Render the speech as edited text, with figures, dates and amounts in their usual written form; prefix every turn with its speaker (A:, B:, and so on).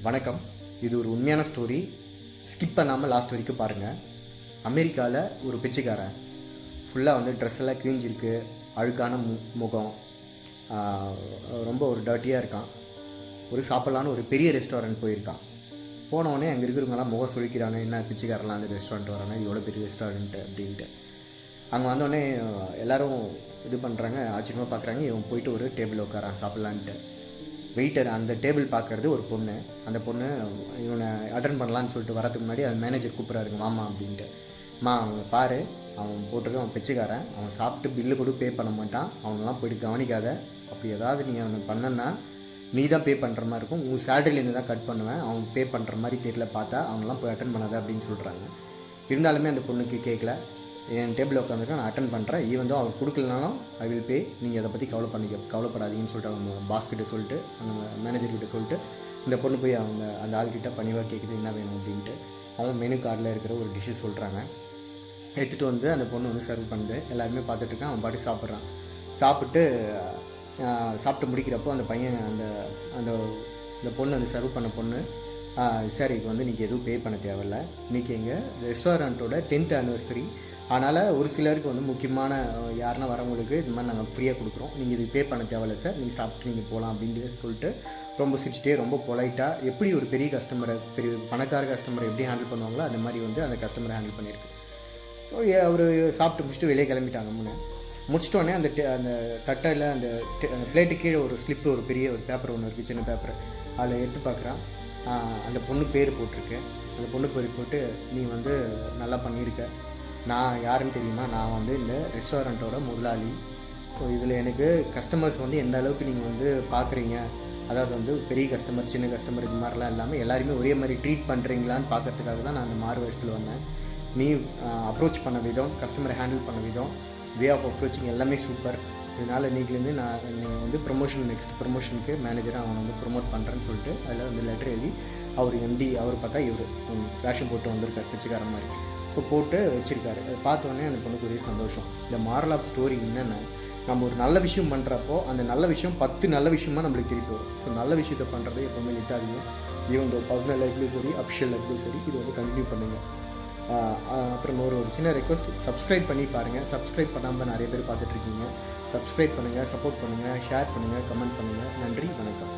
A: வணக்கம். இது ஒரு உண்மையான ஸ்டோரி. ஸ்கிப் பண்ணாமல் லாஸ்ட் வரைக்கும் பாருங்கள். அமெரிக்காவில் ஒரு பிச்சைக்காரன் ஃபுல்லாக வந்து ட்ரெஸ் எல்லாம் கிழிஞ்சிருக்கு, அழுக்கான முகம், ரொம்ப ஒரு டர்ட்டியாக இருக்கான். ஒரு சாப்பிட்லான்னு ஒரு பெரிய ரெஸ்டாரண்ட் போயிருக்கான். போனவொடனே அங்கே இருக்கிறவங்களாம் முகம் சுழிக்கிறாங்க, என்ன பிச்சைக்காரெலாம் அந்த ரெஸ்டாரண்ட் வராங்க, இது எவ்வளோ பெரிய ரெஸ்டாரண்ட்டு அப்படின்ட்டு. அங்கே வந்தோடனே எல்லோரும் இது பண்ணுறாங்க, ஆச்சரியமாக பார்க்குறாங்க. இவன் போயிட்டு ஒரு டேபிள் உட்காரான் சாப்பிட்லான்ட்டு. வெயிட்டர் அந்த டேபிள் பார்க்குறது ஒரு பொண்ணு. அந்த பொண்ணு இவனை அட்டன் பண்ணலான்னு சொல்லிட்டு வரதுக்கு முன்னாடி அந்த மேனேஜர் கூப்பிட்றாருங்க, மாமா அப்படின்ட்டு. அவனை பாரு, அவன் போட்டிருக்க, அவன் பிச்சைக்காரன், அவன் சாப்பிட்டு பில்லு கூட பே பண்ண மாட்டான், அவனெல்லாம் போய்ட்டு கவனிக்காத. அப்படி ஏதாவது நீ அவனை பண்ணனா நீ தான் பே பண்ணுற மாதிரி இருக்கும், உன் சேலரிலேருந்து தான் கட் பண்ணுவேன், அவன் பே பண்ணுற மாதிரி தெரியல, பார்த்தா அவனெல்லாம் போய் அட்டன் பண்ணாத அப்படின்னு சொல்கிறாங்க. இருந்தாலுமே அந்த பொண்ணுக்கு கேட்கல. என் டேபிளில் உட்காந்துருக்கேன், நான் அட்டன் பண்ணுறேன், ஈவன் அவர் கொடுக்கலனாலும் ஐ வில் பே, நீங்கள் அதை பற்றி கவலைப்படாதீங்கன்னு சொல்லிட்டு அவங்க பாஸ்கிட்ட சொல்லிட்டு, அந்த மேனேஜர்கிட்ட சொல்லிட்டு, இந்த பொண்ணு போய் அவங்க அந்த ஆள்கிட்ட பணிவாக கேட்குது என்ன வேணும் அப்படின்ட்டு. அவன் மெனு கார்டில் இருக்கிற ஒரு டிஷ்ஷு சொல்கிறாங்க. எடுத்துகிட்டு வந்து அந்த பொண்ணு வந்து சர்வ் பண்ணுது. எல்லாருமே பார்த்துட்ருக்கான். அவன் பாட்டு சாப்பிட்றான். சாப்பிட்டு முடிக்கிறப்போ அந்த பையன் அந்த பொண்ணு அந்த சர்வ் பண்ண பொண்ணு, சார் இது வந்து நீங்கள் எதுவும் பே பண்ண தேவையில்ல, இன்றைக்கி எங்கள் ரெஸ்டாரண்ட்டோட 10th anniversary, அதனால் ஒரு சிலருக்கு வந்து முக்கியமான யாருன்னா வரவங்களுக்கு இது மாதிரி நாங்கள் ஃப்ரீயாக கொடுக்குறோம், நீங்கள் இது பே பண்ண தேவையில்ல சார், நீங்கள் சாப்பிட்டு நீங்கள் போகலாம் அப்படின்ட்டு சொல்லிட்டு ரொம்ப சிரிச்சிட்டே ரொம்ப பொலைட்டாக, எப்படி ஒரு பெரிய கஸ்டமரை, பெரிய பணக்கார கஸ்டமரை எப்படி ஹேண்டில் பண்ணுவாங்களோ அந்த மாதிரி வந்து அந்த கஸ்டமரை ஹேண்டில் பண்ணியிருக்கு. ஸோ அவர் சாப்பிட்டு முடிச்சுட்டு வெளியே கிளம்பிட்டாங்க. முடிச்சிட்டோடனே அந்த தட்டையில் அந்த பிளேட்டு கீழே ஒரு ஸ்லிப்பு, ஒரு பெரிய ஒரு பேப்பர் ஒன்று இருக்குது, சின்ன பேப்பர். அதில் எடுத்து பார்க்குறான். அந்த பொண்ணு பேர் போட்டிருக்கு. அந்த பொண்ணு பேர் போட்டு, நீ வந்து நல்லா பண்ணியிருக்க, நான் யாருன்னு தெரியுமா, நான் வந்து இந்த ரெஸ்டாரண்ட்டோட முதலாளி. ஸோ இதில் எனக்கு கஸ்டமர்ஸ் வந்து எந்த அளவுக்கு நீங்கள் வந்து பார்க்குறீங்க, அதாவது வந்து பெரிய கஸ்டமர், சின்ன கஸ்டமர், இது மாதிரிலாம் இல்லாமல் எல்லாருமே ஒரே மாதிரி ட்ரீட் பண்ணுறீங்களான்னு பார்க்கறதுக்காக தான் நான் அந்த மாறு வருஷத்தில் வந்தேன். நீ அப்ரோச் பண்ண விதம், கஸ்டமரை ஹேண்டில் பண்ண விதம், வே ஆஃப் அப்ரோச்சிங் எல்லாமே சூப்பர். இதனால் இன்றைக்கிலேருந்து நீங்கள் வந்து நெக்ஸ்ட் ப்ரமோஷனுக்கு மேனேஜராக அவனை வந்து ப்ரொமோட் பண்ணுறேன்னு சொல்லிட்டு அதில் வந்து லெட்டர் எழுதி அவர் எம்டி, அவர் பார்த்தா இவர் வேஷம் போட்டு வந்திருக்கார் பிச்சைக்கார மாதிரி. ஸோ போட்டு வச்சுருக்காரு. அதை பார்த்தோன்னே அந்த பொண்ணுக்கு ஒரே சந்தோஷம். இந்த மாரல் ஆஃப் ஸ்டோரி என்னென்னா, நம்ம ஒரு நல்ல விஷயம் பண்ணுறப்போ அந்த நல்ல விஷயம் 10 நல்ல விஷயமாக நம்மளுக்கு திருப்பி வரும். ஸோ நல்ல விஷயத்தை பண்ணுறது எப்போவுமே நிற்காதீங்க. ஈவன் பர்சனல் லைஃப்லேயும் சரி, அஃபிஷியல் லைஃப்லேயும் சரி, இது வந்து கண்டினியூ பண்ணுங்கள். அப்புறம் ஒரு சின்ன ரெக்வஸ்ட், சப்ஸ்கிரைப் பண்ணி பாருங்கள். சப்ஸ்கிரைப் பண்ணாமல் நிறைய பேர் பார்த்துட்ருக்கீங்க. சப்ஸ்கிரைப் பண்ணுங்கள், சப்போர்ட் பண்ணுங்கள், ஷேர் பண்ணுங்கள், கமெண்ட் பண்ணுங்கள். நன்றி, வணக்கம்.